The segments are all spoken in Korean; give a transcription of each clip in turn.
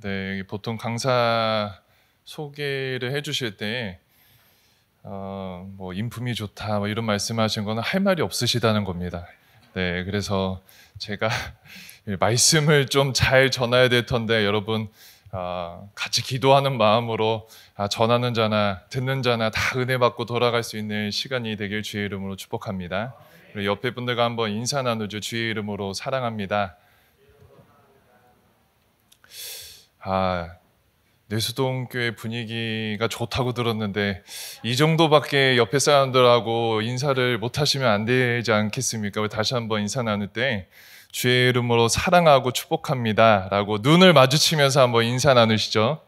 네, 보통 강사 소개를 해주실 때 뭐 인품이 좋다 뭐 이런 말씀하신 거는 할 말이 없으시다는 겁니다. 네, 그래서 제가 말씀을 좀 잘 전해야 될 텐데 여러분 같이 기도하는 마음으로 전하는 자나 듣는 자나 다 은혜 받고 돌아갈 수 있는 시간이 되길 주의 이름으로 축복합니다. 그리고 옆에 분들과 한번 인사 나누죠. 주의 이름으로 사랑합니다. 뇌수동교회 분위기가 좋다고 들었는데 이 정도밖에 옆에 사람들하고 인사를 못 하시면 안 되지 않겠습니까? 다시 한번 인사 나눌 때 주의 이름으로 사랑하고 축복합니다 라고 눈을 마주치면서 한번 인사 나누시죠.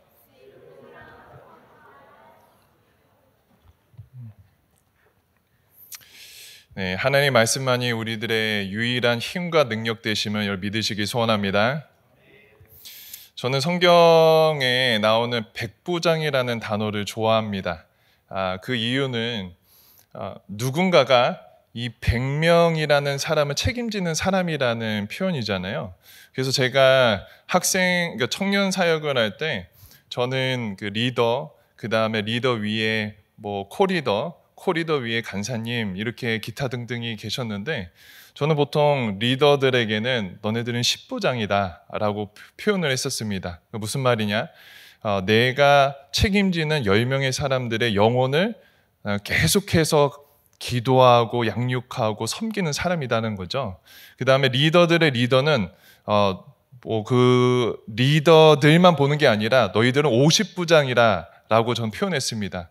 네, 하나님 말씀만이 우리들의 유일한 힘과 능력 되심을 여러분 믿으시기 소원합니다. 저는 성경에 나오는 백부장이라는 단어를 좋아합니다. 그 이유는 누군가가 이 100명이라는 사람을 책임지는 사람이라는 표현이잖아요. 그래서 제가 그러니까 청년 사역을 할 때 저는 그 리더, 그 다음에 리더 위에 뭐 코리더 위에 간사님 이렇게 기타 등등이 계셨는데 저는 보통 리더들에게는 너네들은 10부장이다 라고 표현을 했었습니다. 무슨 말이냐? 내가 책임지는 10명의 사람들의 영혼을 계속해서 기도하고 양육하고 섬기는 사람이라는 거죠. 그 다음에 리더들의 리더는 그 리더들만 보는 게 아니라 너희들은 50부장이라 라고 전 표현했습니다.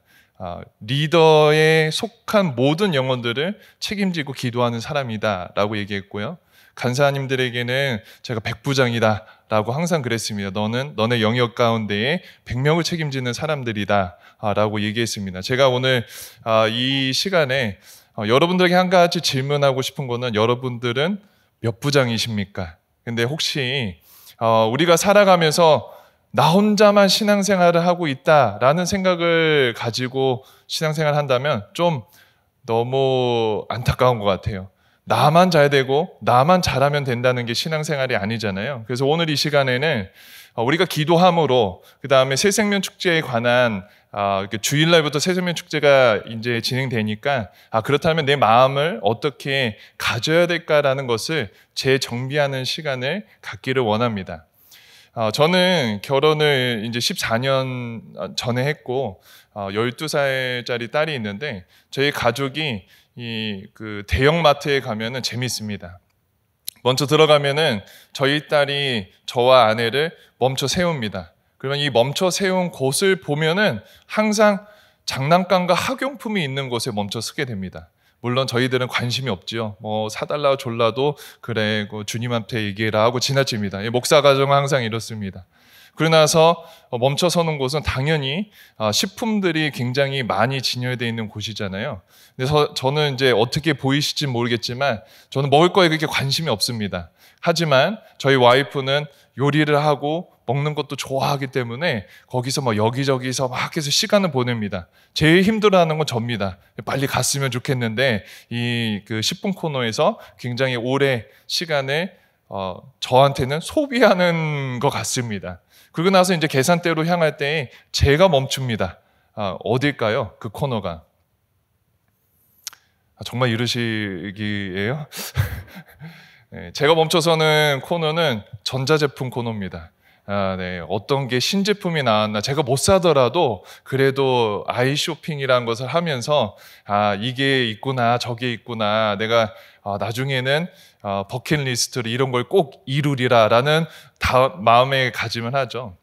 리더에 속한 모든 영혼들을 책임지고 기도하는 사람이다 라고 얘기했고요. 간사님들에게는 제가 100부장이다 라고 항상 그랬습니다. 너네 영역 가운데에 100명을 책임지는 사람들이다 라고 얘기했습니다. 제가 오늘 이 시간에 여러분들에게 한 가지 질문하고 싶은 거는 여러분들은 몇 부장이십니까? 근데 혹시 우리가 살아가면서 나 혼자만 신앙생활을 하고 있다라는 생각을 가지고 신앙생활을 한다면 좀 너무 안타까운 것 같아요. 나만 잘 되고 나만 잘하면 된다는 게 신앙생활이 아니잖아요. 그래서 오늘 이 시간에는 우리가 기도함으로 그 다음에 새생명 축제에 관한 주일날부터 새생명 축제가 이제 진행되니까 그렇다면 내 마음을 어떻게 가져야 될까라는 것을 재정비하는 시간을 갖기를 원합니다. 저는 결혼을 이제 14년 전에 했고 12살짜리 딸이 있는데 저희 가족이 그 대형마트에 가면은 재밌습니다. 먼저 들어가면은 저희 딸이 저와 아내를 멈춰 세웁니다. 그러면 이 멈춰 세운 곳을 보면은 항상 장난감과 학용품이 있는 곳에 멈춰 서게 됩니다. 물론 저희들은 관심이 없지요. 뭐 사달라 졸라도 그래 주님한테 얘기해라 하고 지나칩니다. 목사 가정은 항상 이렇습니다. 그러고 나서 멈춰 서는 곳은 당연히 식품들이 굉장히 많이 진열되어 있는 곳이잖아요. 그래서 저는 이제 어떻게 보이실지 모르겠지만 저는 먹을 거에 그렇게 관심이 없습니다. 하지만 저희 와이프는 요리를 하고 먹는 것도 좋아하기 때문에 거기서 막 여기저기서 막 해서 시간을 보냅니다. 제일 힘들어하는 건 접니다. 빨리 갔으면 좋겠는데 이 그 10분 코너에서 굉장히 오래 시간을 저한테는 소비하는 것 같습니다. 그러고 나서 이제 계산대로 향할 때 제가 멈춥니다. 어딜까요? 그 코너가. 정말 이러시기에요? 네, 제가 멈춰서는 코너는 전자제품 코너입니다. 네. 어떤 게 신제품이 나왔나 제가 못 사더라도 그래도 아이 쇼핑이라는 것을 하면서 이게 있구나 저게 있구나 내가 나중에는 버킷리스트로 이런 걸 꼭 이루리라 라는 마음에 가짐을 하죠.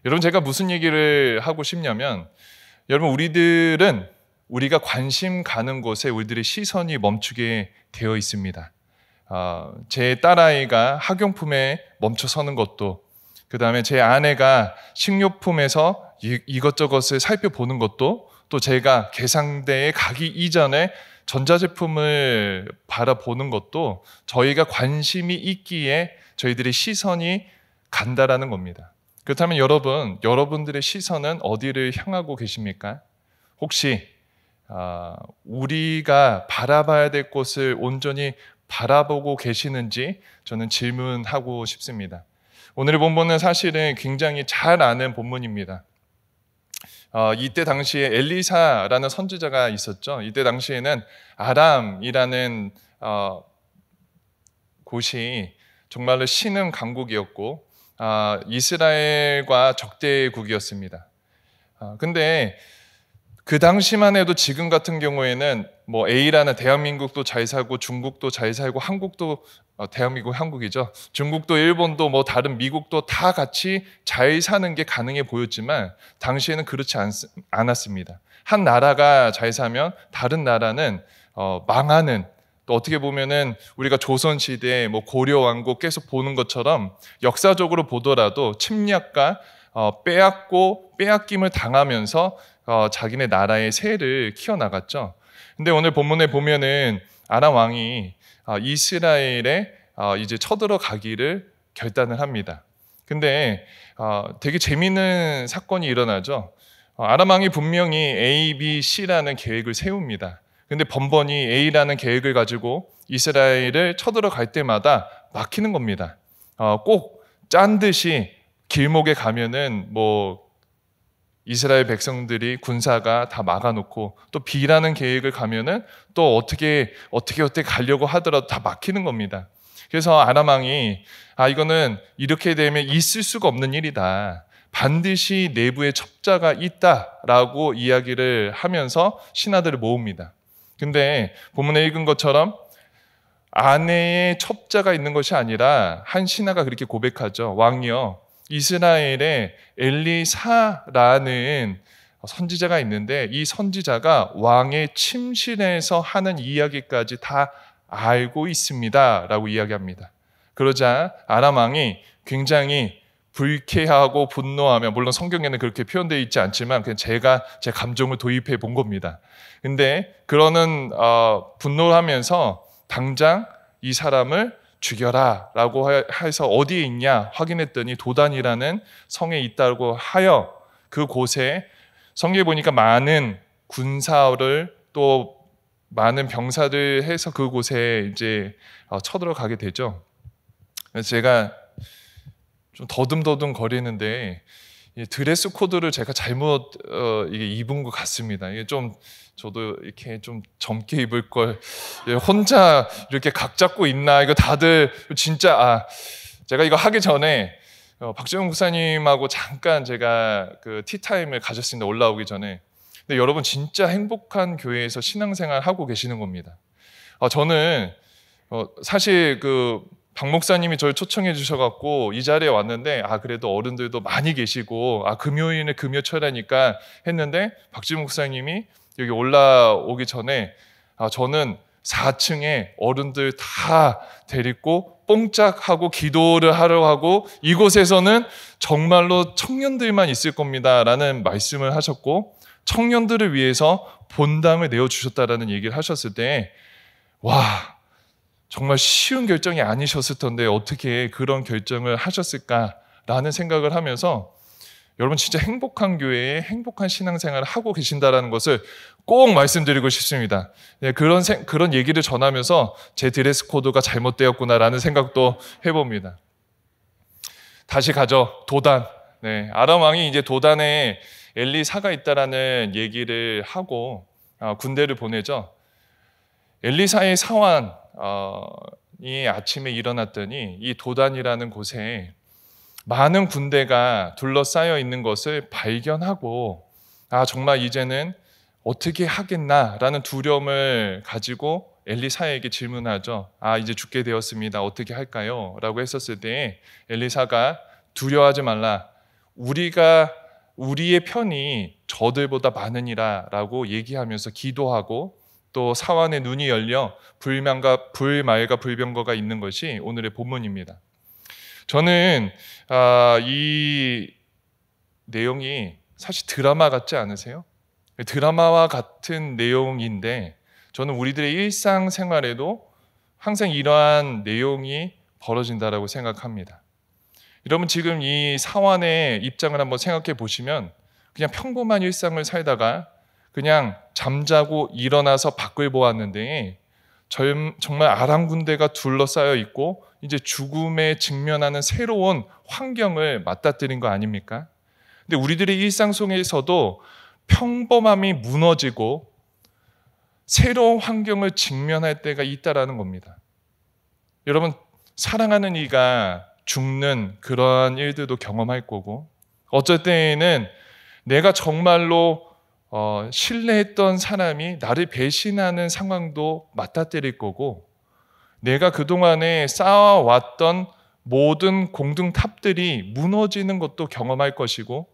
여러분 제가 무슨 얘기를 하고 싶냐면 여러분 우리가 관심 가는 곳에 우리들의 시선이 멈추게 되어 있습니다. 제 딸아이가 학용품에 멈춰 서는 것도 그 다음에 제 아내가 식료품에서 이것저것을 살펴보는 것도 또 제가 계산대에 가기 이전에 전자제품을 바라보는 것도 저희가 관심이 있기에 저희들의 시선이 간다라는 겁니다. 그렇다면 여러분들의 시선은 어디를 향하고 계십니까? 혹시 우리가 바라봐야 될 곳을 온전히 바라보고 계시는지 저는 질문하고 싶습니다. 오늘의 본문은 사실은 굉장히 잘 아는 본문입니다. 이때 당시에 엘리사라는 선지자가 있었죠. 이때 당시에는 아람이라는 곳이 정말로 신흥 강국이었고 이스라엘과 적대국이었습니다. 근데 그 당시만 해도 지금 같은 경우에는 뭐 A라는 대한민국도 잘 살고 중국도 잘 살고 한국도 대한민국 한국이죠. 중국도 일본도 뭐 다른 미국도 다 같이 잘 사는 게 가능해 보였지만 당시에는 그렇지 않았습니다. 한 나라가 잘 사면 다른 나라는 망하는, 또 어떻게 보면은 우리가 조선시대 뭐 고려왕국 계속 보는 것처럼 역사적으로 보더라도 침략과 빼앗김을 당하면서 자기네 나라의 세를 키워나갔죠. 근데 오늘 본문에 보면은 아람 왕이 이스라엘에 이제 쳐들어가기를 결단을 합니다. 근데 되게 재미있는 사건이 일어나죠. 아람 왕이 분명히 A, B, C라는 계획을 세웁니다. 근데 번번이 A라는 계획을 가지고 이스라엘을 쳐들어갈 때마다 막히는 겁니다. 꼭 짠 듯이 길목에 가면은 뭐 이스라엘 백성들이 군사가 다 막아놓고, 또 B라는 계획을 가면은 또 어떻게 가려고 하더라도 다 막히는 겁니다. 그래서 아람 왕이 이거는 이렇게 되면 있을 수가 없는 일이다, 반드시 내부에 첩자가 있다라고 이야기를 하면서 신하들을 모읍니다. 근데 본문에 읽은 것처럼 아내의 첩자가 있는 것이 아니라 한 신하가 그렇게 고백하죠. 왕이여, 이스라엘에 엘리사라는 선지자가 있는데 이 선지자가 왕의 침실에서 하는 이야기까지 다 알고 있습니다 라고 이야기합니다. 그러자 아람 왕이 굉장히 불쾌하고 분노하며, 물론 성경에는 그렇게 표현되어 있지 않지만 그냥 제가 제 감정을 도입해 본 겁니다. 근데 그러는 분노를 하면서 당장 이 사람을 죽여라 라고 해서 어디에 있냐 확인했더니 도단이라는 성에 있다고 하여 그곳에, 성경에 보니까 많은 군사를 또 많은 병사들 해서 그곳에 이제 쳐들어가게 되죠. 그래서 제가 좀 더듬더듬 거리는데 드레스 코드를 제가 잘못 이게 입은 것 같습니다. 이게 좀 저도 이렇게 좀 젊게 입을 걸, 혼자 이렇게 각 잡고 있나, 이거 다들 진짜 제가 이거 하기 전에 박재용 목사님하고 잠깐 제가 그 티타임을 가졌습니다. 올라오기 전에. 근데 여러분 진짜 행복한 교회에서 신앙생활 하고 계시는 겁니다. 저는 사실 박 목사님이 저를 초청해 주셔갖고 이 자리에 왔는데 그래도 어른들도 많이 계시고 금요일에 금요철이니까 했는데 박지 목사님이 여기 올라오기 전에 저는 4층에 어른들 다 데리고 뽕짝하고 기도를 하러 하고 이곳에서는 정말로 청년들만 있을 겁니다 라는 말씀을 하셨고, 청년들을 위해서 본당을 내어주셨다라는 얘기를 하셨을 때 와, 정말 쉬운 결정이 아니셨을 텐데 어떻게 그런 결정을 하셨을까라는 생각을 하면서 여러분 진짜 행복한 교회에 행복한 신앙생활을 하고 계신다는 것을 꼭 말씀드리고 싶습니다. 그런 얘기를 전하면서 제 드레스 코드가 잘못되었구나라는 생각도 해봅니다. 다시 가죠. 도단. 아람 왕이 이제 도단에 엘리사가 있다라는 얘기를 하고 군대를 보내죠. 엘리사의 사환이 아침에 일어났더니 이 도단이라는 곳에 많은 군대가 둘러싸여 있는 것을 발견하고 정말 이제는 어떻게 하겠나라는 두려움을 가지고 엘리사에게 질문하죠. 이제 죽게 되었습니다. 어떻게 할까요? 라고 했었을 때 엘리사가 두려워하지 말라. 우리의 편이 저들보다 많으니라 라고 얘기하면서 기도하고, 또 사환의 눈이 열려 불말과 불병거가 있는 것이 오늘의 본문입니다. 저는 이 내용이 사실 드라마 같지 않으세요? 드라마와 같은 내용인데 저는 우리들의 일상생활에도 항상 이러한 내용이 벌어진다라고 생각합니다. 여러분 지금 이 사환의 입장을 한번 생각해 보시면 그냥 평범한 일상을 살다가 그냥 잠자고 일어나서 밖을 보았는데 정말 아람 군대가 둘러싸여 있고 이제 죽음에 직면하는 새로운 환경을 맞닥뜨린 거 아닙니까? 근데 우리들의 일상 속에서도 평범함이 무너지고 새로운 환경을 직면할 때가 있다라는 겁니다. 여러분, 사랑하는 이가 죽는 그러한 일들도 경험할 거고, 어쩔 때에는 내가 정말로 신뢰했던 사람이 나를 배신하는 상황도 맞닥뜨릴 거고, 내가 그동안에 쌓아왔던 모든 공든탑들이 무너지는 것도 경험할 것이고,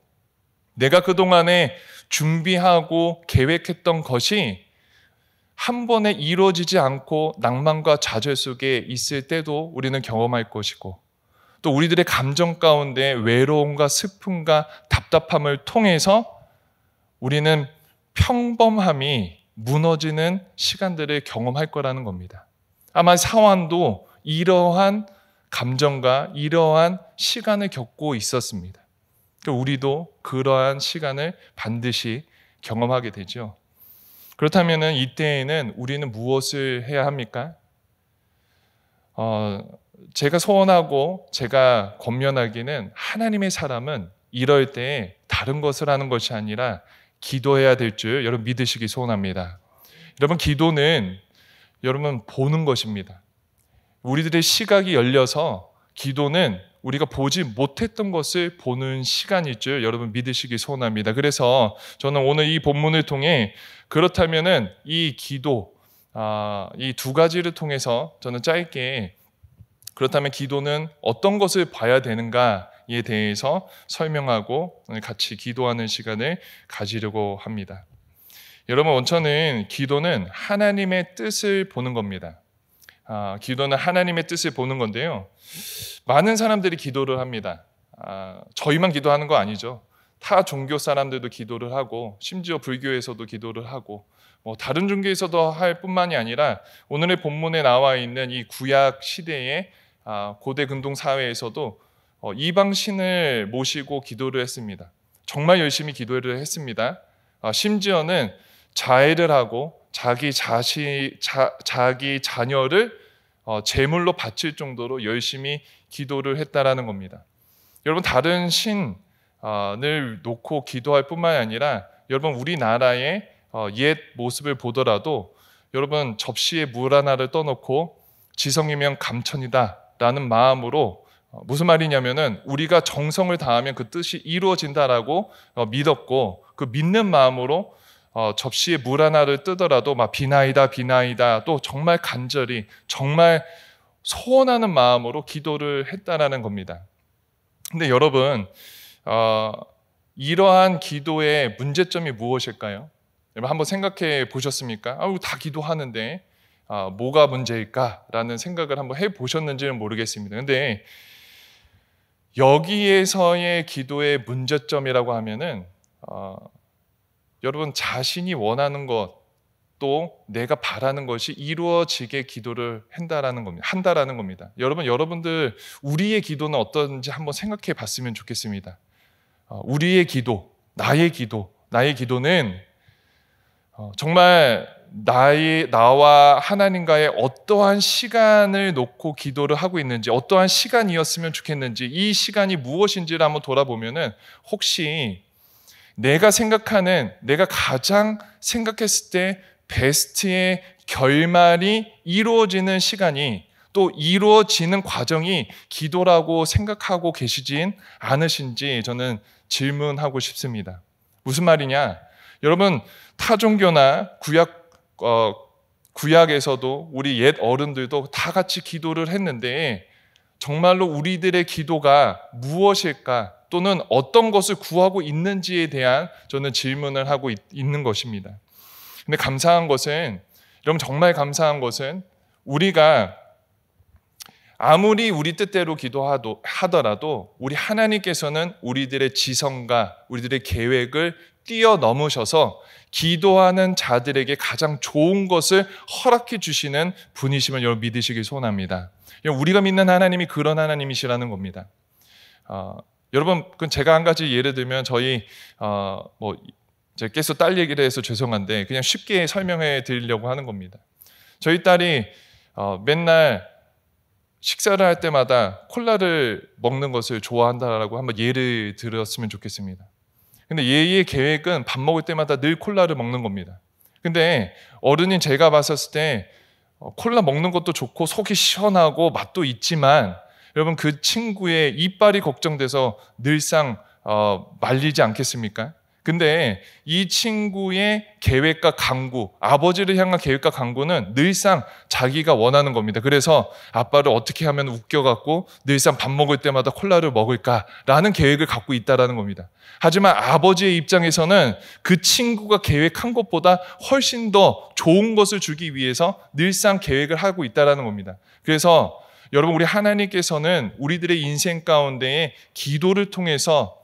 내가 그동안에 준비하고 계획했던 것이 한 번에 이루어지지 않고 낭만과 좌절 속에 있을 때도 우리는 경험할 것이고, 또 우리들의 감정 가운데 외로움과 슬픔과 답답함을 통해서 우리는 평범함이 무너지는 시간들을 경험할 거라는 겁니다. 아마 사환도 이러한 감정과 이러한 시간을 겪고 있었습니다. 우리도 그러한 시간을 반드시 경험하게 되죠. 그렇다면 이때에는 우리는 무엇을 해야 합니까? 제가 소원하고 제가 권면하기는 하나님의 사람은 이럴 때 다른 것을 하는 것이 아니라 기도해야 될 줄 여러분 믿으시기 소원합니다. 여러분, 기도는 여러분 보는 것입니다. 우리들의 시각이 열려서 기도는 우리가 보지 못했던 것을 보는 시간일 줄 여러분 믿으시기 소원합니다. 그래서 저는 오늘 이 본문을 통해 그렇다면은 이 기도, 이 두 가지를 통해서 저는 짧게 그렇다면 기도는 어떤 것을 봐야 되는가에 대해서 설명하고 같이 기도하는 시간을 가지려고 합니다. 여러분, 원천은 기도는 하나님의 뜻을 보는 겁니다. 기도는 하나님의 뜻을 보는 건데요. 많은 사람들이 기도를 합니다. 저희만 기도하는 거 아니죠. 타 종교 사람들도 기도를 하고, 심지어 불교에서도 기도를 하고, 다른 종교에서도 할 뿐만이 아니라 오늘의 본문에 나와 있는 이 구약 시대의 고대 근동 사회에서도 이방 신을 모시고 기도를 했습니다. 정말 열심히 기도를 했습니다. 심지어는 자해를 하고 자기 자녀를 제물로 바칠 정도로 열심히 기도를 했다라는 겁니다. 여러분, 다른 신을 놓고 기도할 뿐만 아니라 여러분 우리나라의 옛 모습을 보더라도 여러분 접시에 물 하나를 떠놓고 지성이면 감천이다라는 마음으로 무슨 말이냐면은 우리가 정성을 다하면 그 뜻이 이루어진다라고 믿었고, 그 믿는 마음으로 접시에 물 하나를 뜨더라도 막 비나이다 비나이다 또 정말 간절히 정말 소원하는 마음으로 기도를 했다라는 겁니다. 근데 여러분, 이러한 기도의 문제점이 무엇일까요? 여러분 한번 생각해 보셨습니까? 다 기도하는데 뭐가 문제일까라는 생각을 한번 해 보셨는지는 모르겠습니다. 근데 여기에서의 기도의 문제점이라고 하면은 여러분 자신이 원하는 것 또 내가 바라는 것이 이루어지게 기도를 한다라는 겁니다. 여러분들 우리의 기도는 어떤지 한번 생각해 봤으면 좋겠습니다. 우리의 기도, 나의 기도는 정말 나와 하나님과의 어떠한 시간을 놓고 기도를 하고 있는지, 어떠한 시간이었으면 좋겠는지, 이 시간이 무엇인지를 한번 돌아보면은 혹시 내가 가장 생각했을 때 베스트의 결말이 이루어지는 시간이 또 이루어지는 과정이 기도라고 생각하고 계시진 않으신지 저는 질문하고 싶습니다. 무슨 말이냐? 여러분, 타종교나 구약에서도 우리 옛 어른들도 다 같이 기도를 했는데 정말로 우리들의 기도가 무엇일까? 또는 어떤 것을 구하고 있는지에 대한 저는 질문을 하고 있는 것입니다. 근데 여러분 정말 감사한 것은 우리가 아무리 우리 뜻대로 기도하더라도 우리 하나님께서는 우리들의 지성과 우리들의 계획을 뛰어넘으셔서 기도하는 자들에게 가장 좋은 것을 허락해 주시는 분이심을 여러분 믿으시길 소원합니다. 우리가 믿는 하나님이 그런 하나님이시라는 겁니다. 여러분, 제가 한 가지 예를 들면 제가 계속 딸 얘기를 해서 죄송한데 그냥 쉽게 설명해 드리려고 하는 겁니다. 저희 딸이 맨날 식사를 할 때마다 콜라를 먹는 것을 좋아한다라고 한번 예를 들었으면 좋겠습니다. 근데 얘의 계획은 밥 먹을 때마다 늘 콜라를 먹는 겁니다. 근데 어른인 제가 봤었을 때 콜라 먹는 것도 좋고 속이 시원하고 맛도 있지만 여러분 그 친구의 이빨이 걱정돼서 늘상 말리지 않겠습니까? 근데 이 친구의 계획과 강구, 아버지를 향한 계획과 강구는 늘상 자기가 원하는 겁니다. 그래서 아빠를 어떻게 하면 웃겨갖고 늘상 밥 먹을 때마다 콜라를 먹을까라는 계획을 갖고 있다는 겁니다. 하지만 아버지의 입장에서는 그 친구가 계획한 것보다 훨씬 더 좋은 것을 주기 위해서 늘상 계획을 하고 있다는 겁니다. 그래서 여러분 우리 하나님께서는 우리들의 인생 가운데에 기도를 통해서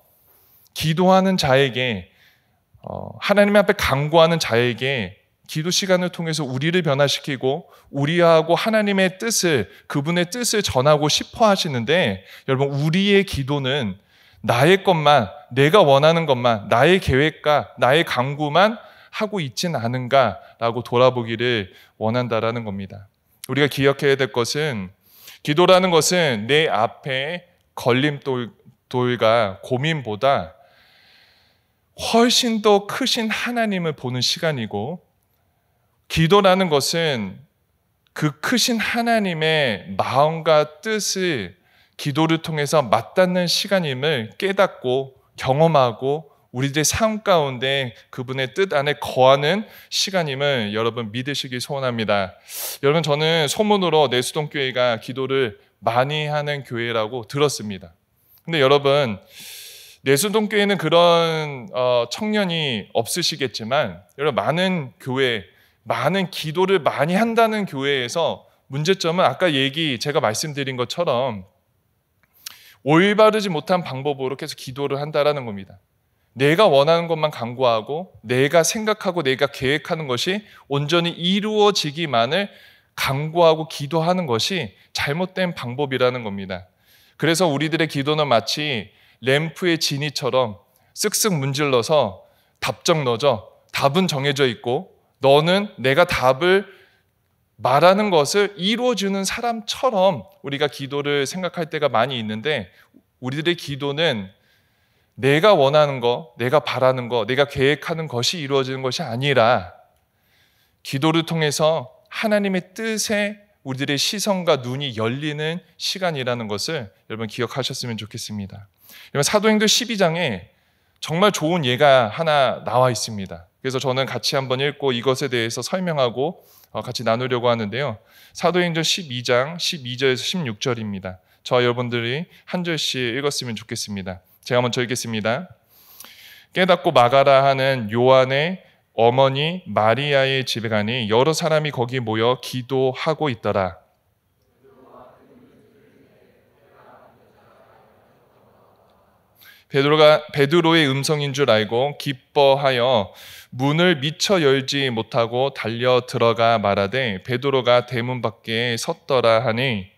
기도하는 자에게 하나님 앞에 간구하는 자에게 기도 시간을 통해서 우리를 변화시키고 우리하고 하나님의 뜻을 그분의 뜻을 전하고 싶어 하시는데 여러분 우리의 기도는 나의 것만 내가 원하는 것만 나의 계획과 나의 간구만 하고 있진 않은가라고 돌아보기를 원한다라는 겁니다. 우리가 기억해야 될 것은 기도라는 것은 내 앞에 걸림돌과 고민보다 훨씬 더 크신 하나님을 보는 시간이고 기도라는 것은 그 크신 하나님의 마음과 뜻을 기도를 통해서 맞닿는 시간임을 깨닫고 경험하고 우리들의 삶 가운데 그분의 뜻 안에 거하는 시간임을 여러분 믿으시기 소원합니다. 여러분 저는 소문으로 내수동교회가 기도를 많이 하는 교회라고 들었습니다. 근데 여러분 내수동교회는 그런 청년이 없으시겠지만 여러분 많은 교회, 많은 기도를 많이 한다는 교회에서 문제점은 아까 제가 말씀드린 것처럼 올바르지 못한 방법으로 계속 기도를 한다라는 겁니다. 내가 원하는 것만 간구하고 내가 생각하고 내가 계획하는 것이 온전히 이루어지기만을 간구하고 기도하는 것이 잘못된 방법이라는 겁니다. 그래서 우리들의 기도는 마치 램프의 지니처럼 쓱쓱 문질러서 답정 넣어줘. 답은 정해져 있고 너는 내가 답을 말하는 것을 이루어주는 사람처럼 우리가 기도를 생각할 때가 많이 있는데 우리들의 기도는 내가 원하는 거, 내가 바라는 거, 내가 계획하는 것이 이루어지는 것이 아니라 기도를 통해서 하나님의 뜻에 우리들의 시선과 눈이 열리는 시간이라는 것을 여러분 기억하셨으면 좋겠습니다. 여러분 사도행전 12장에 정말 좋은 예가 하나 나와 있습니다. 그래서 저는 같이 한번 읽고 이것에 대해서 설명하고 같이 나누려고 하는데요. 사도행전 12장 12절에서 16절입니다. 저와 여러분들이 한 절씩 읽었으면 좋겠습니다. 제가 먼저 읽겠습니다. 깨닫고 마가라 하는 요한의 어머니 마리아의 집에 가니 여러 사람이 거기 모여 기도하고 있더라. 베드로의 음성인 줄 알고 기뻐하여 문을 미처 열지 못하고 달려 들어가 말하되 베드로가 대문 밖에 섰더라 하니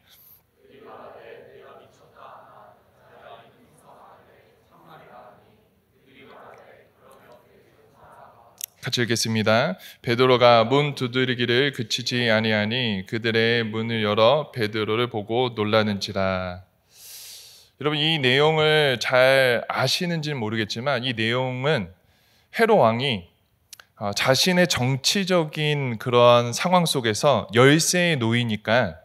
같이 읽겠습니다. 베드로가 문 두드리기를 그치지 아니하니 그들의 문을 열어 베드로를 보고 놀라는지라. 여러분 이 내용을 잘 아시는지는 모르겠지만 이 내용은 헤롯 왕이 자신의 정치적인 그런 상황 속에서 열세에 놓이니까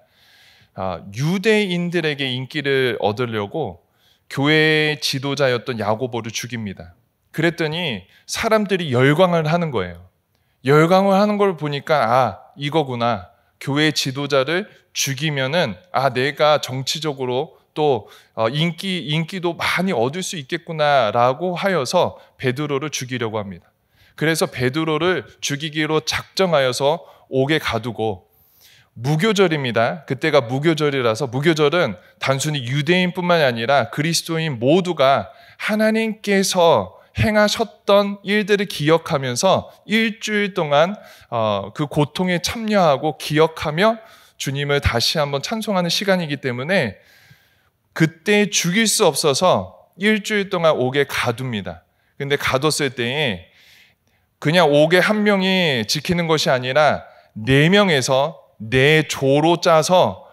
유대인들에게 인기를 얻으려고 교회의 지도자였던 야고보를 죽입니다. 그랬더니 사람들이 열광을 하는 거예요. 열광을 하는 걸 보니까 이거구나. 교회의 지도자를 죽이면은 내가 정치적으로 또 인기도 많이 얻을 수 있겠구나라고 하여서 베드로를 죽이려고 합니다. 그래서 베드로를 죽이기로 작정하여서 옥에 가두고 무교절입니다. 그때가 무교절이라서 무교절은 단순히 유대인뿐만이 아니라 그리스도인 모두가 하나님께서 행하셨던 일들을 기억하면서 일주일 동안 그 고통에 참여하고 기억하며 주님을 다시 한번 찬송하는 시간이기 때문에 그때 죽일 수 없어서 일주일 동안 옥에 가둡니다. 근데 가뒀을 때에 그냥 옥에 한 명이 지키는 것이 아니라 4명에서 4조로 짜서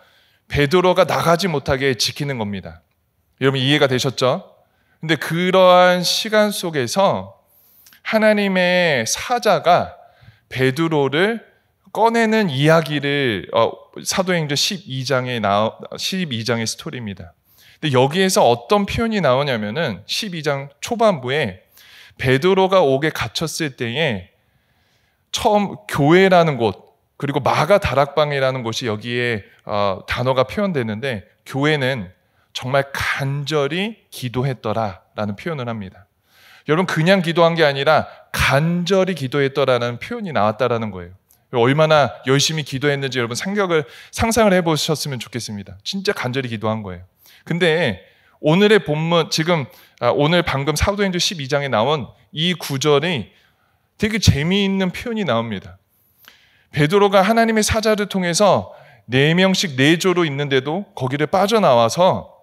베드로가 나가지 못하게 지키는 겁니다. 여러분 이해가 되셨죠? 근데 그러한 시간 속에서 하나님의 사자가 베드로를 꺼내는 이야기를 사도행전 12장의 스토리입니다. 근데 여기에서 어떤 표현이 나오냐면은 12장 초반부에 베드로가 옥에 갇혔을 때에 처음 교회라는 곳 그리고 마가 다락방이라는 곳이 여기에 단어가 표현되는데 교회는 정말 간절히 기도했더라라는 표현을 합니다. 여러분 그냥 기도한 게 아니라 간절히 기도했더라는 표현이 나왔다라는 거예요. 얼마나 열심히 기도했는지 여러분 상상을 해보셨으면 좋겠습니다. 진짜 간절히 기도한 거예요. 근데 오늘의 본문 오늘 방금 사도행전 12장에 나온 이 구절이 되게 재미있는 표현이 나옵니다. 베드로가 하나님의 사자를 통해서 4명씩 4조로 있는데도 거기를 빠져나와서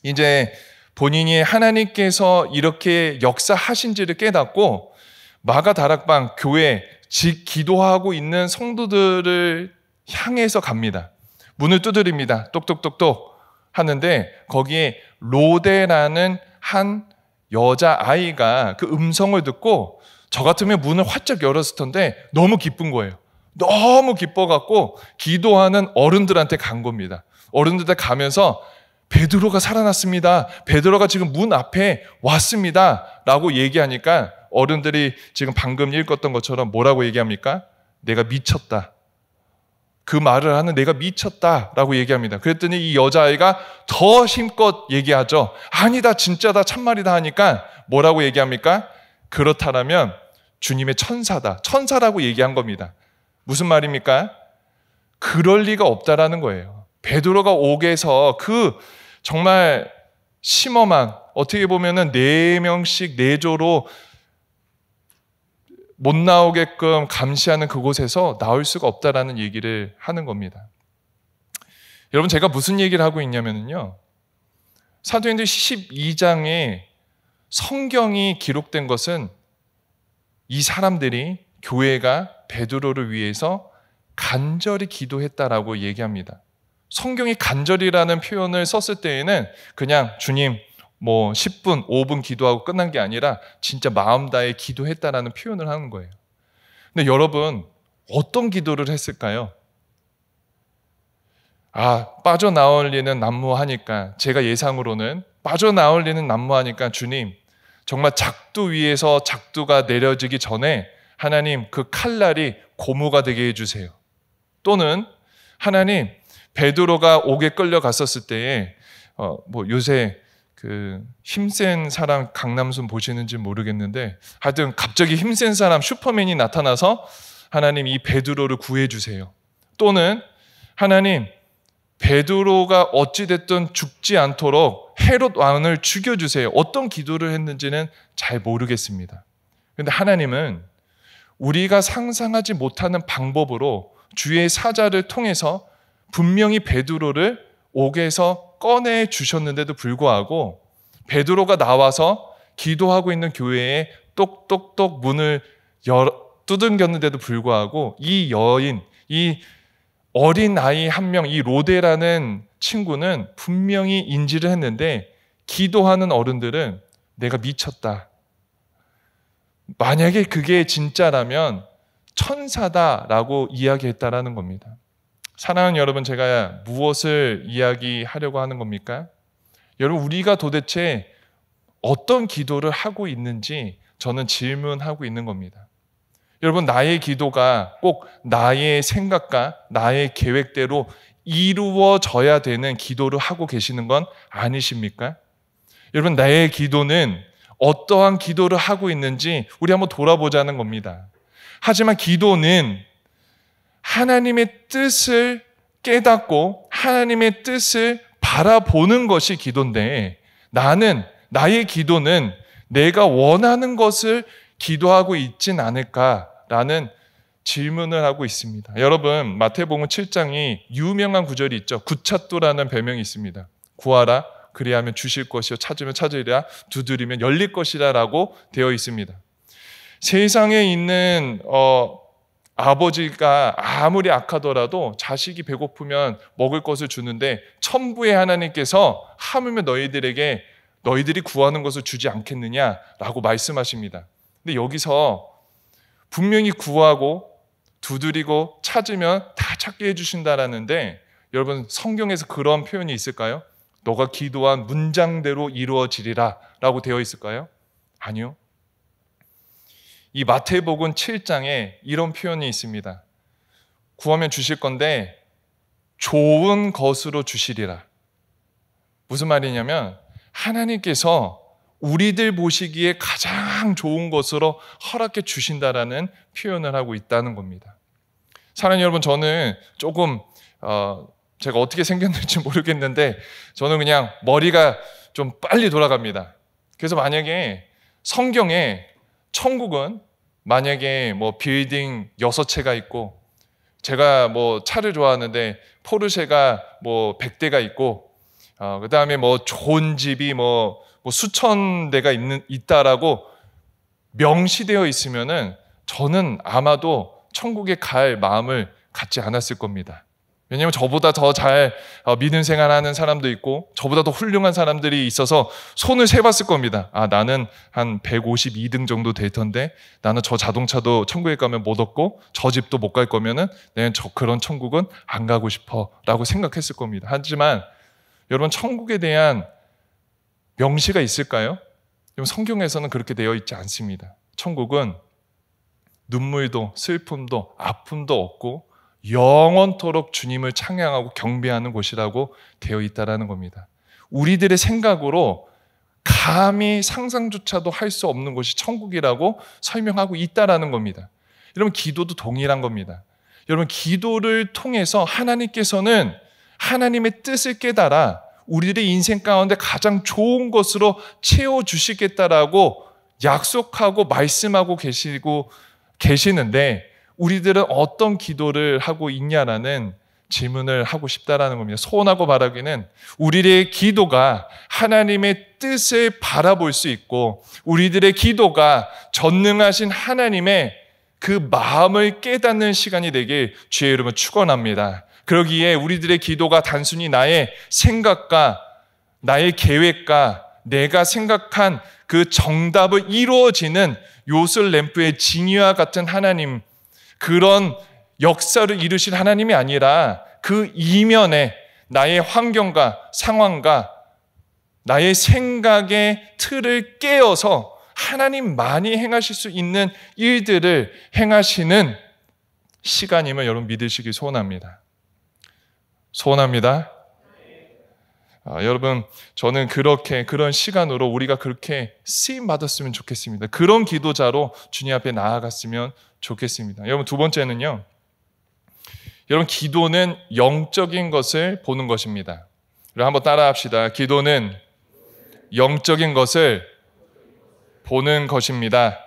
이제 본인이 하나님께서 이렇게 역사하신지를 깨닫고 마가 다락방 교회 기도하고 있는 성도들을 향해서 갑니다. 문을 두드립니다. 똑똑똑똑 하는데 거기에 로데라는 한 여자아이가 그 음성을 듣고 저 같으면 문을 활짝 열었을 텐데 너무 기쁜 거예요. 너무 기뻐갖고 기도하는 어른들한테 간 겁니다. 어른들한테 가면서 베드로가 살아났습니다. 베드로가 지금 문 앞에 왔습니다. 라고 얘기하니까 어른들이 지금 방금 읽었던 것처럼 뭐라고 얘기합니까? 내가 미쳤다. 그 말을 하는 내가 미쳤다라고 얘기합니다. 그랬더니 이 여자아이가 더 힘껏 얘기하죠. 아니다, 진짜다, 참말이다 하니까 뭐라고 얘기합니까? 그렇다라면 주님의 천사다. 천사라고 얘기한 겁니다. 무슨 말입니까? 그럴 리가 없다라는 거예요. 베드로가 옥에서 그 정말 심엄한 어떻게 보면은 4명씩 4조로 못 나오게끔 감시하는 그곳에서 나올 수가 없다라는 얘기를 하는 겁니다. 여러분 제가 무슨 얘기를 하고 있냐면요. 사도행전 12장에 성경이 기록된 것은 이 사람들이 교회가 베드로를 위해서 간절히 기도했다라고 얘기합니다. 성경이 간절이라는 표현을 썼을 때에는 그냥 주님 10분, 5분 기도하고 끝난 게 아니라 진짜 마음 다해 기도했다라는 표현을 하는 거예요. 근데 여러분 어떤 기도를 했을까요? 빠져나올리는 난무하니까 제가 예상으로는 빠져나올리는 난무하니까 주님 정말 작두 위에서 작두가 내려지기 전에 하나님 그 칼날이 고무가 되게 해주세요. 또는 하나님 베드로가 옥에 끌려갔었을 때에 요새 그 힘센 사람 강남순 보시는지 모르겠는데 하여튼 갑자기 힘센 사람 슈퍼맨이 나타나서 하나님 이 베드로를 구해주세요. 또는 하나님 베드로가 어찌됐든 죽지 않도록 헤롯 왕을 죽여주세요. 어떤 기도를 했는지는 잘 모르겠습니다. 그런데 하나님은 우리가 상상하지 못하는 방법으로 주의 사자를 통해서 분명히 베드로를 옥에서 꺼내 주셨는데도 불구하고 베드로가 나와서 기도하고 있는 교회에 똑똑똑 문을 두들겼는데도 불구하고 이 여인, 이 어린 아이 한 명, 이 로데라는 친구는 분명히 인지를 했는데 기도하는 어른들은 내가 미쳤다. 만약에 그게 진짜라면 천사다라고 이야기했다라는 겁니다. 사랑하는 여러분, 제가 무엇을 이야기하려고 하는 겁니까? 여러분, 우리가 도대체 어떤 기도를 하고 있는지 저는 질문하고 있는 겁니다. 여러분, 나의 기도가 꼭 나의 생각과 나의 계획대로 이루어져야 되는 기도를 하고 계시는 건 아니십니까? 여러분, 나의 기도는 어떠한 기도를 하고 있는지 우리 한번 돌아보자는 겁니다. 하지만 기도는 하나님의 뜻을 깨닫고 하나님의 뜻을 바라보는 것이 기도인데 나의 기도는 내가 원하는 것을 기도하고 있진 않을까라는 질문을 하고 있습니다. 여러분, 마태복음 7장이 유명한 구절이 있죠. 구찻도라는 별명이 있습니다. 구하라 그리하면 주실 것이요 찾으면 찾으리라 두드리면 열릴 것이라 라고 되어 있습니다. 세상에 있는 아버지가 아무리 악하더라도 자식이 배고프면 먹을 것을 주는데 천부의 하나님께서 하물며 너희들에게 너희들이 구하는 것을 주지 않겠느냐라고 말씀하십니다. 근데 여기서 분명히 구하고 두드리고 찾으면 다 찾게 해주신다라는데, 여러분 성경에서 그런 표현이 있을까요? 너가 기도한 문장대로 이루어지리라 라고 되어 있을까요? 아니요. 이 마태복음 7장에 이런 표현이 있습니다. 구하면 주실 건데 좋은 것으로 주시리라. 무슨 말이냐면 하나님께서 우리들 보시기에 가장 좋은 것으로 허락해 주신다라는 표현을 하고 있다는 겁니다. 사랑하는 여러분, 저는 조금 제가 어떻게 생겼는지 모르겠는데 저는 그냥 머리가 좀 빨리 돌아갑니다. 그래서 만약에 성경에 천국은 만약에 뭐 빌딩 6채가 있고, 제가 뭐 차를 좋아하는데 포르쉐가 뭐 100대가 있고, 그 다음에 뭐 좋은 집이 뭐 수천 대가 있다라고 명시되어 있으면은 저는 아마도 천국에 갈 마음을 갖지 않았을 겁니다. 왜냐하면 저보다 더 잘 믿음 생활하는 사람도 있고 저보다 더 훌륭한 사람들이 있어서 손을 세봤을 겁니다. 나는 한 152등 정도 될 텐데 나는 저 자동차도 천국에 가면 못 얻고 저 집도 못 갈 거면은 내가 그런 천국은 안 가고 싶어 라고 생각했을 겁니다. 하지만 여러분, 천국에 대한 명시가 있을까요? 성경에서는 그렇게 되어 있지 않습니다. 천국은 눈물도 슬픔도 아픔도 없고 영원토록 주님을 찬양하고 경배하는 곳이라고 되어 있다는 겁니다. 우리들의 생각으로 감히 상상조차도 할 수 없는 곳이 천국이라고 설명하고 있다는 겁니다. 여러분, 기도도 동일한 겁니다. 여러분, 기도를 통해서 하나님께서는 하나님의 뜻을 깨달아 우리들의 인생 가운데 가장 좋은 것으로 채워주시겠다라고 약속하고 말씀하고 계시는데 우리들은 어떤 기도를 하고 있냐라는 질문을 하고 싶다라는 겁니다. 소원하고 바라기는 우리의 기도가 하나님의 뜻을 바라볼 수 있고 우리들의 기도가 전능하신 하나님의 그 마음을 깨닫는 시간이 되길 주의 이름으로 축원합니다. 그러기에 우리들의 기도가 단순히 나의 생각과 나의 계획과 내가 생각한 그 정답을 이루어지는 요술 램프의 징이와 같은 하나님, 그런 역사를 이루실 하나님이 아니라 그 이면에 나의 환경과 상황과 나의 생각의 틀을 깨어서 하나님만이 행하실 수 있는 일들을 행하시는 시간임을 여러분 믿으시기 소원합니다. 소원합니다. 여러분, 저는 그런 시간으로 우리가 그렇게 쓰임 받았으면 좋겠습니다. 그런 기도자로 주님 앞에 나아갔으면 좋겠습니다. 여러분, 두 번째는요, 여러분, 기도는 영적인 것을 보는 것입니다. 여러분, 한번 따라합시다. 기도는 영적인 것을 보는 것입니다.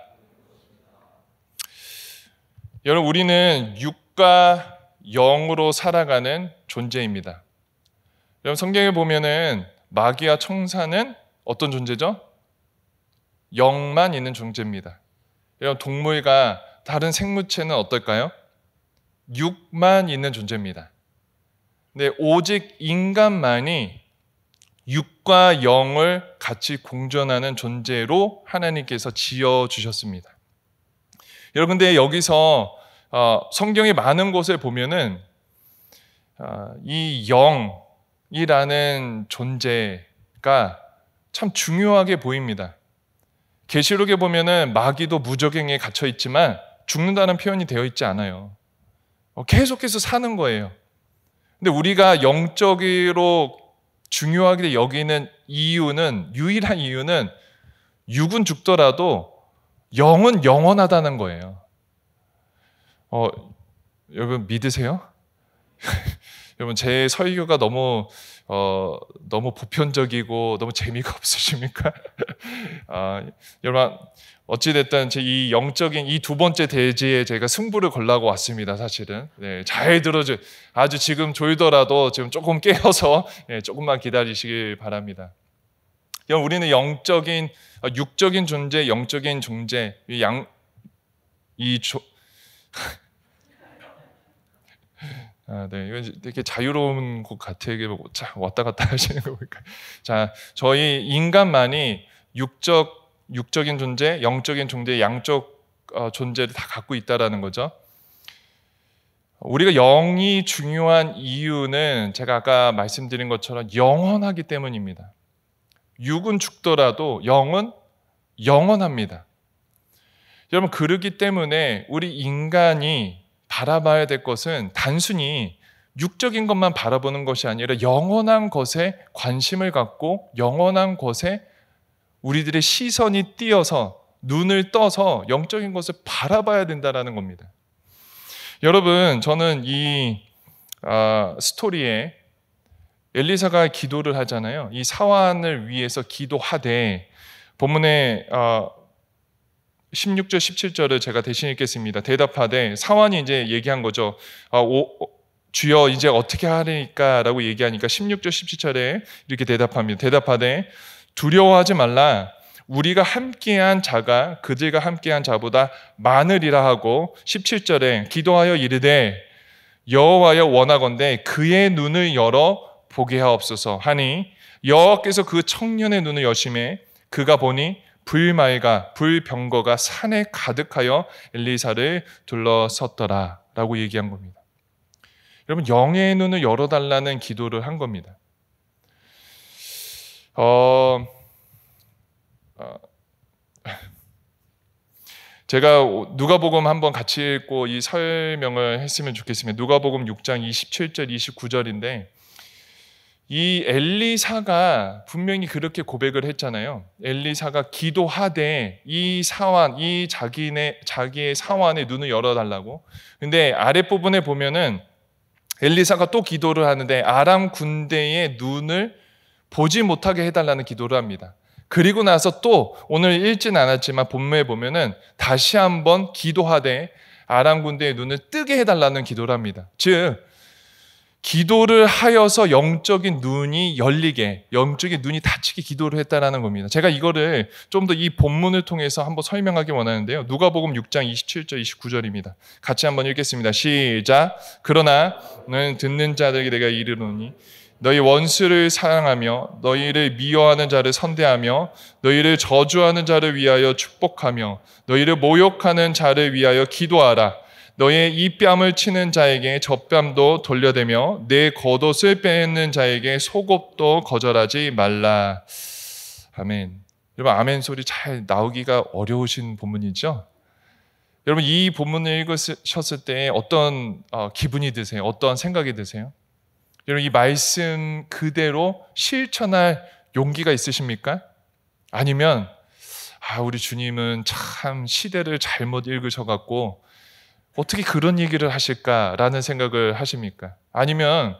여러분, 우리는 육과 영으로 살아가는 존재입니다. 여러분, 성경에 보면은 마귀와 청사는 어떤 존재죠? 영만 있는 존재입니다. 여러분, 동물과 다른 생물체는 어떨까요? 육만 있는 존재입니다. 근데 오직 인간만이 육과 영을 같이 공존하는 존재로 하나님께서 지어주셨습니다. 여러분, 근데 여기서 성경의 많은 곳을 보면은 이 영이라는 존재가 참 중요하게 보입니다. 계시록에 보면은 마귀도 무저갱에 갇혀 있지만 죽는다는 표현이 되어 있지 않아요. 계속해서 사는 거예요. 근데 우리가 영적으로 중요하게 여기는 이유는, 유일한 이유는 육은 죽더라도 영은 영원하다는 거예요. 여러분 믿으세요? 여러분, 제 설교가 너무 보편적이고 너무 재미가 없으십니까? 여러분, 어찌됐든 제 이 영적인 이 두 번째 대지에 제가 승부를 걸라고 왔습니다. 사실은 잘 들어줘. 아주 지금 졸더라도 지금 조금 깨어서 조금만 기다리시길 바랍니다. 여러분, 우리는 육적인 존재, 영적인 존재, 네, 이거 되게 자유로운 것 같아. 이게 왔다 갔다 하시는 거 보니까. 자, 저희 인간만이 육적인 존재, 영적인 존재, 양적 존재를 다 갖고 있다라는 거죠. 우리가 영이 중요한 이유는 제가 아까 말씀드린 것처럼 영원하기 때문입니다. 육은 죽더라도 영은 영원합니다. 여러분, 그렇기 때문에 우리 인간이 바라봐야 될 것은 단순히 육적인 것만 바라보는 것이 아니라 영원한 것에 관심을 갖고 영원한 것에 우리들의 시선이 띄어서 눈을 떠서 영적인 것을 바라봐야 된다는 겁니다. 여러분, 저는 이 스토리에 엘리사가 기도를 하잖아요. 이 사환을 위해서 기도하되, 본문에 16절 17절을 제가 대신 읽겠습니다. 대답하되, 사환이 이제 얘기한 거죠. 주여 이제 어떻게 하리까 라고 얘기하니까 16절 17절에 이렇게 대답합니다. 대답하되 두려워하지 말라. 우리가 함께한 자가 그들과 함께한 자보다 많으리라 하고, 17절에 기도하여 이르되 여호와여 원하건대 그의 눈을 열어 보게 하옵소서 하니, 여호와께서 그 청년의 눈을 여심해 그가 보니 불병거가 산에 가득하여 엘리사를 둘러섰더라 라고 얘기한 겁니다. 여러분, 영의 눈을 열어달라는 기도를 한 겁니다. 제가 누가복음 한번 같이 읽고 이 설명을 했으면 좋겠습니다. 누가복음 6장 27절 29절인데, 이 엘리사가 분명히 그렇게 고백을 했잖아요. 엘리사가 기도하되 이 자기의 사환의 눈을 열어달라고. 근데 아랫부분에 보면은 엘리사가 또 기도를 하는데 아람 군대의 눈을 보지 못하게 해달라는 기도를 합니다. 그리고 나서 또 오늘 읽지는 않았지만 본문에 보면은 다시 한번 기도하되 아람 군대의 눈을 뜨게 해달라는 기도를 합니다. 즉, 기도를 하여서 영적인 눈이 열리게, 영적인 눈이 닫히게 기도를 했다라는 겁니다. 제가 이거를 좀 더 이 본문을 통해서 한번 설명하기 원하는데요. 누가복음 6장 27절 29절입니다. 같이 한번 읽겠습니다. 시작. 그러나 너는 듣는 자들에게 내가 이르노니 너희 원수를 사랑하며 너희를 미워하는 자를 선대하며 너희를 저주하는 자를 위하여 축복하며 너희를 모욕하는 자를 위하여 기도하라. 너의 이 뺨을 치는 자에게 젖뺨도 돌려대며 내 겉옷을 빼앗는 자에게 속옷도 거절하지 말라. 아멘. 여러분, 아멘 소리 잘 나오기가 어려우신 본문이죠? 여러분, 이 본문을 읽으셨을 때 어떤 기분이 드세요? 어떤 생각이 드세요? 여러분, 이 말씀 그대로 실천할 용기가 있으십니까? 아니면 우리 주님은 참 시대를 잘못 읽으셔갖고 어떻게 그런 얘기를 하실까라는 생각을 하십니까? 아니면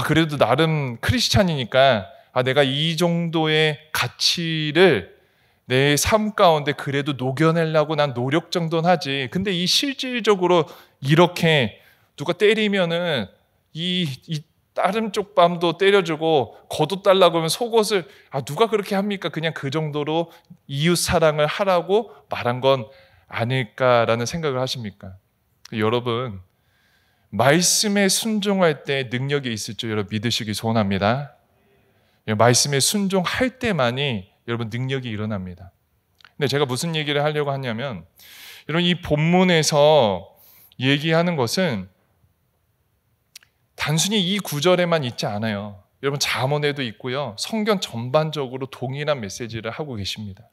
그래도 나름 크리스찬이니까 내가 이 정도의 가치를 내 삶 가운데 그래도 녹여내려고 난 노력 정도는 하지. 근데 이 실질적으로 이렇게 누가 때리면은 이 다른 쪽 뺨도 때려주고 겉옷 달라고 하면 속옷을 누가 그렇게 합니까? 그냥 그 정도로 이웃 사랑을 하라고 말한 건 아닐까라는 생각을 하십니까? 여러분, 말씀에 순종할 때 능력이 있을 줄 여러분 믿으시기 소원합니다. 말씀에 순종할 때만이 여러분 능력이 일어납니다. 근데 제가 무슨 얘기를 하려고 하냐면, 여러분, 이 본문에서 얘기하는 것은 단순히 이 구절에만 있지 않아요. 여러분, 잠언에도 있고요. 성경 전반적으로 동일한 메시지를 하고 계십니다.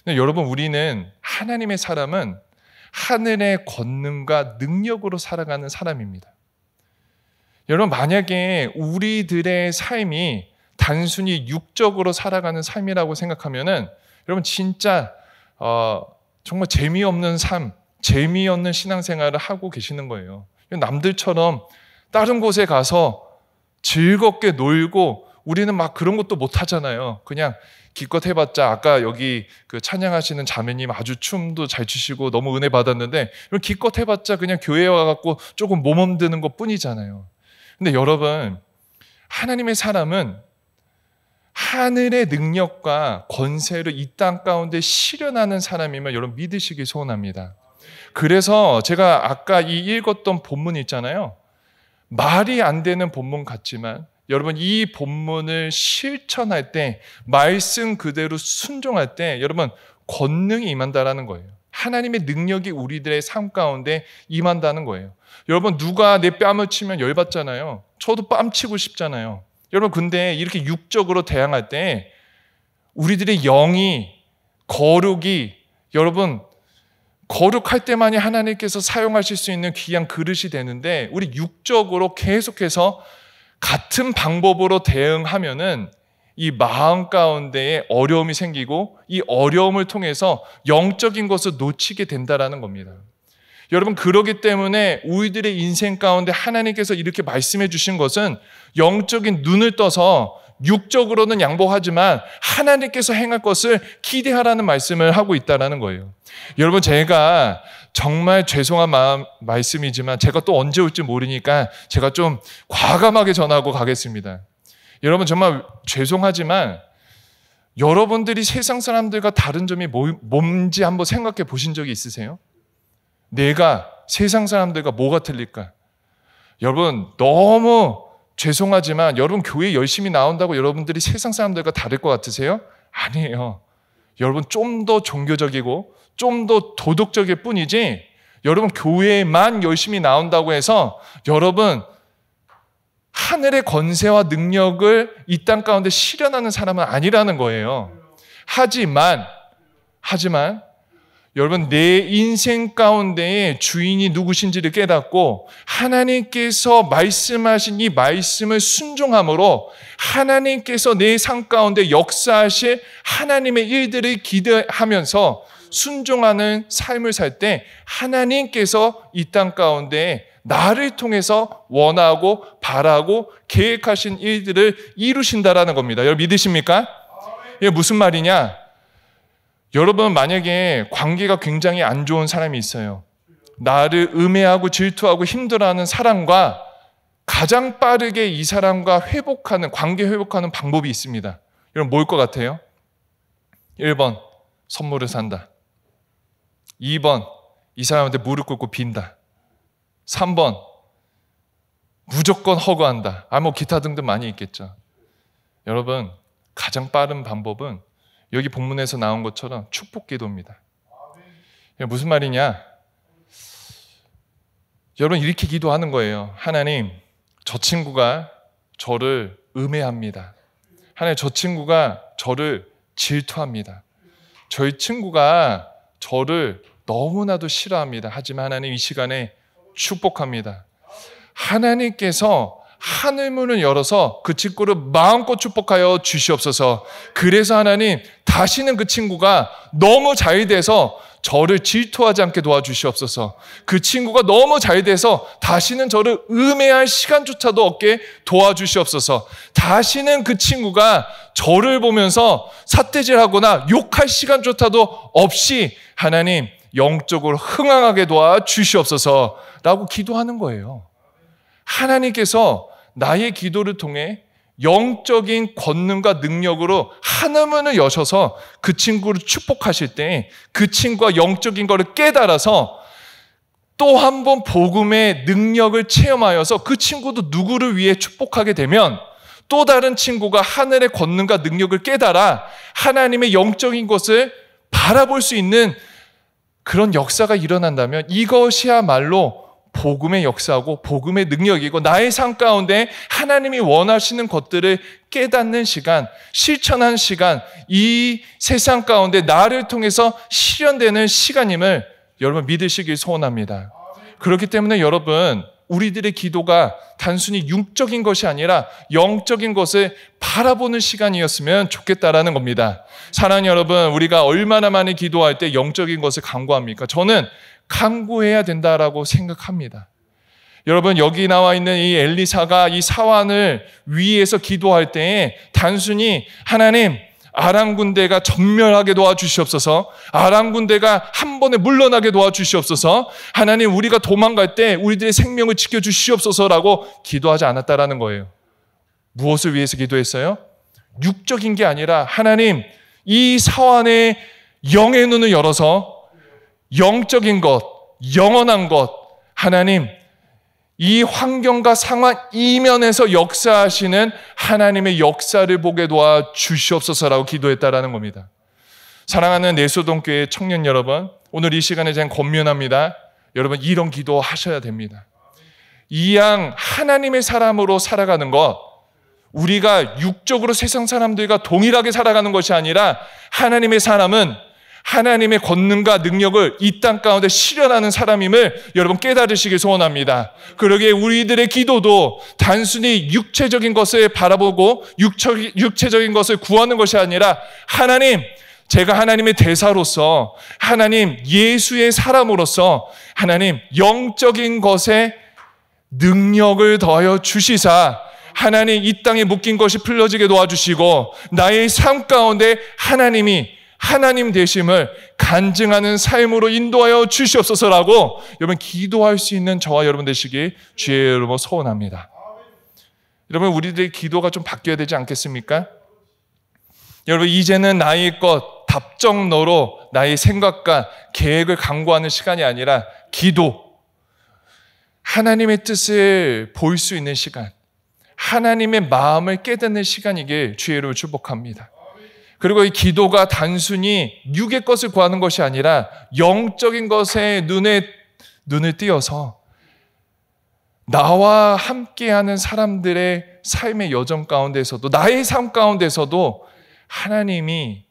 근데 여러분, 우리는 하나님의 사람은 하늘의 권능과 능력으로 살아가는 사람입니다. 여러분, 만약에 우리들의 삶이 단순히 육적으로 살아가는 삶이라고 생각하면은 여러분 진짜 정말 재미없는 삶, 재미없는 신앙생활을 하고 계시는 거예요. 남들처럼 다른 곳에 가서 즐겁게 놀고 우리는 막 그런 것도 못 하잖아요. 그냥 기껏 해봤자 아까 여기 그 찬양하시는 자매님 아주 춤도 잘 추시고 너무 은혜 받았는데 기껏 해봤자 그냥 교회에 와갖고 조금 몸엄드는 것 뿐이잖아요. 근데 여러분, 하나님의 사람은 하늘의 능력과 권세를 이 땅 가운데 실현하는 사람이면 여러분 믿으시기 소원합니다. 그래서 제가 아까 이 읽었던 본문 있잖아요. 말이 안 되는 본문 같지만 여러분 이 본문을 실천할 때, 말씀 그대로 순종할 때 여러분 권능이 임한다라는 거예요. 하나님의 능력이 우리들의 삶 가운데 임한다는 거예요. 여러분 누가 내 뺨을 치면 열받잖아요. 저도 뺨 치고 싶잖아요. 여러분 근데 이렇게 육적으로 대항할 때 우리들의 영이, 거룩이, 여러분 거룩할 때만이 하나님께서 사용하실 수 있는 귀한 그릇이 되는데, 우리 육적으로 계속해서 같은 방법으로 대응하면은 이 마음 가운데에 어려움이 생기고 이 어려움을 통해서 영적인 것을 놓치게 된다라는 겁니다. 여러분 그러기 때문에 우리들의 인생 가운데 하나님께서 이렇게 말씀해 주신 것은 영적인 눈을 떠서 육적으로는 양보하지만 하나님께서 행할 것을 기대하라는 말씀을 하고 있다는 거예요. 여러분 제가 정말 죄송한 말씀이지만 제가 또 언제 올지 모르니까 제가 좀 과감하게 전하고 가겠습니다. 여러분 정말 죄송하지만 여러분들이 세상 사람들과 다른 점이 뭔지 한번 생각해 보신 적이 있으세요? 내가 세상 사람들과 뭐가 틀릴까? 여러분 너무 죄송하지만 여러분 교회 열심히 나온다고 여러분들이 세상 사람들과 다를 것 같으세요? 아니에요. 여러분 좀 더 종교적이고 좀 더 도덕적일 뿐이지 여러분 교회만 열심히 나온다고 해서 여러분 하늘의 권세와 능력을 이 땅 가운데 실현하는 사람은 아니라는 거예요. 하지만 여러분 내 인생 가운데의 주인이 누구신지를 깨닫고 하나님께서 말씀하신 이 말씀을 순종함으로 하나님께서 내 삶 가운데 역사하실 하나님의 일들을 기대하면서 순종하는 삶을 살 때 하나님께서 이 땅 가운데 나를 통해서 원하고 바라고 계획하신 일들을 이루신다라는 겁니다. 여러분 믿으십니까? 이게 무슨 말이냐? 여러분 만약에 관계가 굉장히 안 좋은 사람이 있어요. 나를 음해하고 질투하고 힘들어하는 사람과 가장 빠르게 이 사람과 관계 회복하는 방법이 있습니다. 여러분 뭘 것 같아요? 1번 선물을 산다. 2번 이 사람한테 무릎 꿇고 빈다. 3번 무조건 허구한다. 뭐 기타 등등 많이 있겠죠. 여러분 가장 빠른 방법은 여기 본문에서 나온 것처럼 축복 기도입니다. 무슨 말이냐? 여러분 이렇게 기도하는 거예요. 하나님, 저 친구가 저를 음해합니다. 하나님, 저 친구가 저를 질투합니다. 저희 친구가 저를 너무나도 싫어합니다. 하지만 하나님 이 시간에 축복합니다. 하나님께서 하늘문을 열어서 그 친구를 마음껏 축복하여 주시옵소서. 그래서 하나님 다시는 그 친구가 너무 잘 돼서 저를 질투하지 않게 도와주시옵소서. 그 친구가 너무 잘 돼서 다시는 저를 음해할 시간조차도 없게 도와주시옵소서. 다시는 그 친구가 저를 보면서 삿대질하거나 욕할 시간조차도 없이 하나님 영적으로 흥황하게 도와주시옵소서 라고 기도하는 거예요. 하나님께서 나의 기도를 통해 영적인 권능과 능력으로 하늘문을 여셔서 그 친구를 축복하실 때 그 친구가 영적인 것을 깨달아서 또 한 번 복음의 능력을 체험하여서 그 친구도 누구를 위해 축복하게 되면 또 다른 친구가 하늘의 권능과 능력을 깨달아 하나님의 영적인 것을 바라볼 수 있는 그런 역사가 일어난다면 이것이야말로 복음의 역사고 복음의 능력이고 나의 삶 가운데 하나님이 원하시는 것들을 깨닫는 시간, 실천하는 시간, 이 세상 가운데 나를 통해서 실현되는 시간임을 여러분 믿으시길 소원합니다. 그렇기 때문에 여러분 우리들의 기도가 단순히 육적인 것이 아니라 영적인 것을 바라보는 시간이었으면 좋겠다라는 겁니다. 사랑하는 여러분, 우리가 얼마나 많이 기도할 때 영적인 것을 간구합니까? 저는 간구해야 된다라고 생각합니다. 여러분 여기 나와 있는 이 엘리사가 이 사환을 위해서 기도할 때 단순히 하나님 아람 군대가 전멸하게 도와주시옵소서, 아람 군대가 한 번에 물러나게 도와주시옵소서, 하나님 우리가 도망갈 때 우리들의 생명을 지켜주시옵소서라고 기도하지 않았다라는 거예요. 무엇을 위해서 기도했어요? 육적인 게 아니라 하나님 이 사환의 영의 눈을 열어서 영적인 것, 영원한 것, 하나님 이 환경과 상황 이면에서 역사하시는 하나님의 역사를 보게 도와 주시옵소서라고 기도했다라는 겁니다. 사랑하는 내소동교회 청년 여러분, 오늘 이 시간에 제가 권면합니다. 여러분, 이런 기도 하셔야 됩니다. 이양 하나님의 사람으로 살아가는 것, 우리가 육적으로 세상 사람들과 동일하게 살아가는 것이 아니라 하나님의 사람은 하나님의 권능과 능력을 이 땅 가운데 실현하는 사람임을 여러분 깨달으시길 소원합니다. 그러기에 우리들의 기도도 단순히 육체적인 것을 바라보고 육체적인 것을 구하는 것이 아니라 하나님, 제가 하나님의 대사로서, 하나님 예수의 사람으로서 하나님 영적인 것에 능력을 더하여 주시사 하나님 이 땅에 묶인 것이 풀려지게 도와주시고 나의 삶 가운데 하나님이 하나님 되심을 간증하는 삶으로 인도하여 주시옵소서라고 여러분 기도할 수 있는 저와 여러분 되시기 주의 이름으로 소원합니다. 여러분, 우리들의 기도가 좀 바뀌어야 되지 않겠습니까? 여러분, 이제는 나의 것 답정너로 나의 생각과 계획을 강구하는 시간이 아니라 기도, 하나님의 뜻을 볼 수 있는 시간, 하나님의 마음을 깨닫는 시간이길 주의로 축복합니다. 그리고 이 기도가 단순히 육의 것을 구하는 것이 아니라 영적인 것에 눈을 띄어서 나와 함께하는 사람들의 삶의 여정 가운데서도, 나의 삶 가운데서도 하나님이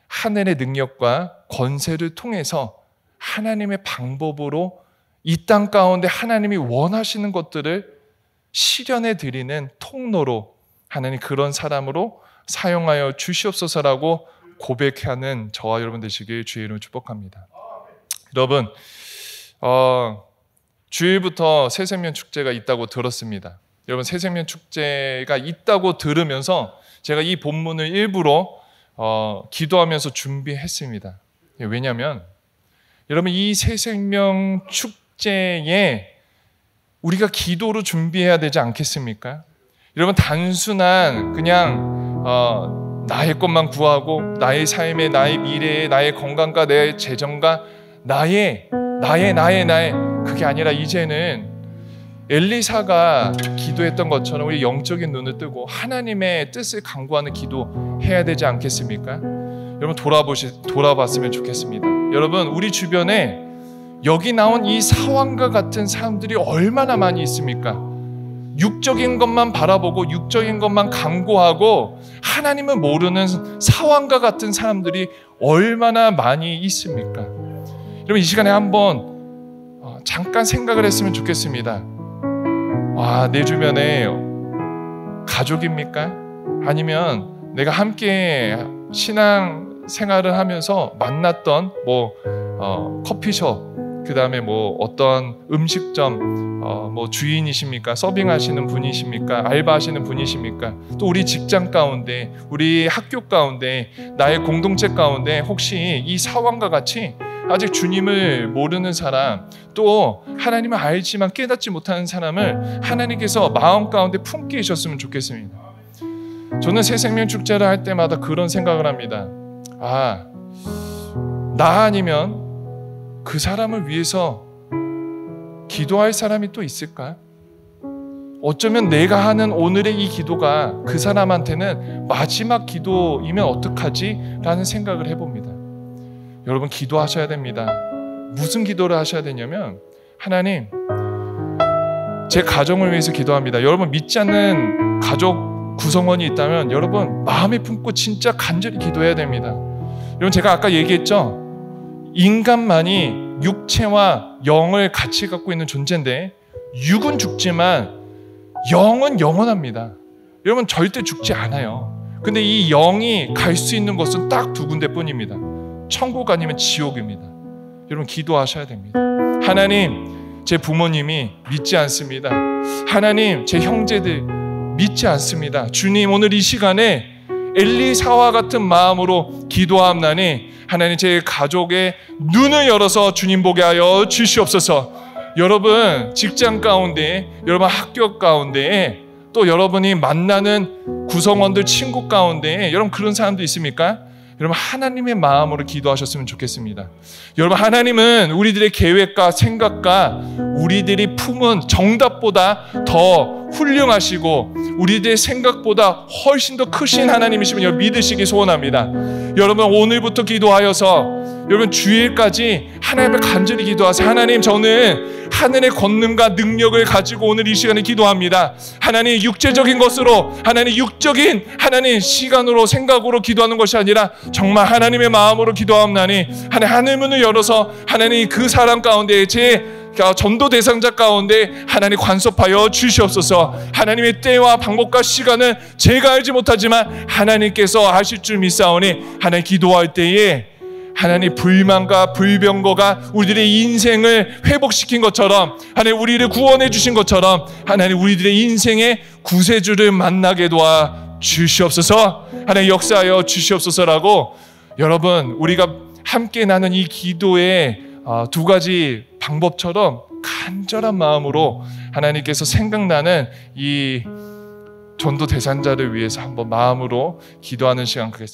하늘의 능력과 권세를 통해서 하나님의 방법으로 이 땅 가운데 하나님이 원하시는 것들을 실현해 드리는 통로로 하나님 그런 사람으로 사용하여 주시옵소서라고 고백하는 저와 여러분 되시길 주의 이름으로 축복합니다. 여러분, 주일부터 새생명 축제가 있다고 들었습니다. 여러분, 새생명 축제가 있다고 들으면서 제가 이 본문을 일부러 기도하면서 준비했습니다. 왜냐하면 여러분, 이 새생명 축제에 우리가 기도로 준비해야 되지 않겠습니까? 여러분, 단순한 그냥 나의 것만 구하고 나의 삶에, 나의 미래에, 나의 건강과 내 재정과 나의 그게 아니라 이제는 엘리사가 기도했던 것처럼 우리 영적인 눈을 뜨고 하나님의 뜻을 강구하는 기도 해야 되지 않겠습니까? 여러분, 돌아봤으면 좋겠습니다. 여러분, 우리 주변에 여기 나온 이 상황과 같은 사람들이 얼마나 많이 있습니까? 육적인 것만 바라보고 육적인 것만 강구하고 하나님을 모르는 상황과 같은 사람들이 얼마나 많이 있습니까? 여러분, 이 시간에 한번 잠깐 생각을 했으면 좋겠습니다. 내 주변에 가족입니까? 아니면 내가 함께 신앙 생활을 하면서 만났던 커피숍, 그 다음에 어떤 음식점 주인이십니까? 서빙하시는 분이십니까? 알바하시는 분이십니까? 또 우리 직장 가운데, 우리 학교 가운데, 나의 공동체 가운데 혹시 이 상황과 같이 아직 주님을 모르는 사람, 또 하나님을 알지만 깨닫지 못하는 사람을 하나님께서 마음 가운데 품게 해주셨으면 좋겠습니다. 저는 새생명 축제를 할 때마다 그런 생각을 합니다. 나 아니면 그 사람을 위해서 기도할 사람이 또 있을까? 어쩌면 내가 하는 오늘의 이 기도가 그 사람한테는 마지막 기도이면 어떡하지? 라는 생각을 해봅니다. 여러분, 기도하셔야 됩니다. 무슨 기도를 하셔야 되냐면, 하나님, 제 가정을 위해서 기도합니다. 여러분, 믿지 않는 가족 구성원이 있다면 여러분 마음에 품고 진짜 간절히 기도해야 됩니다. 여러분, 제가 아까 얘기했죠? 인간만이 육체와 영을 같이 갖고 있는 존재인데 육은 죽지만 영은 영원합니다. 여러분, 절대 죽지 않아요. 근데 이 영이 갈 수 있는 곳은 딱 두 군데뿐입니다. 천국 아니면 지옥입니다. 여러분, 기도하셔야 됩니다. 하나님, 제 부모님이 믿지 않습니다. 하나님, 제 형제들 믿지 않습니다. 주님, 오늘 이 시간에 엘리사와 같은 마음으로 기도하옵나니 하나님, 제 가족의 눈을 열어서 주님 보게 하여 주시옵소서. 여러분, 직장 가운데, 여러분 학교 가운데, 또 여러분이 만나는 구성원들, 친구 가운데 여러분 그런 사람도 있습니까? 여러분 하나님의 마음으로 기도하셨으면 좋겠습니다. 여러분 하나님은 우리들의 계획과 생각과 우리들이 품은 정답보다 더 훌륭하시고 우리들의 생각보다 훨씬 더 크신 하나님이시면 믿으시기 소원합니다. 여러분 오늘부터 기도하여서 여러분 주일까지 하나님 앞에 간절히 기도하세요. 하나님, 저는 하늘의 권능과 능력을 가지고 오늘 이 시간에 기도합니다. 하나님, 육체적인 것으로, 하나님 육적인 하나님 시간으로 생각으로 기도하는 것이 아니라 정말 하나님의 마음으로 기도하옵나니 하나님 하늘문을 열어서 하나님 그 사람 가운데 제 전도 대상자 가운데 하나님 관섭하여 주시옵소서. 하나님의 때와 방법과 시간은 제가 알지 못하지만 하나님께서 아실 줄 믿사오니 하나님 기도할 때에 하나님 불만과 불병거가 우리들의 인생을 회복시킨 것처럼 하나님 우리를 구원해 주신 것처럼 하나님 우리들의 인생의 구세주를 만나게 도와 주시옵소서. 하나님 역사하여 주시옵소서라고 여러분 우리가 함께 나눈 이 기도의 두 가지 방법처럼 간절한 마음으로 하나님께서 생각나는 이 전도 대상자를 위해서 한번 마음으로 기도하는 시간 갖겠습니다.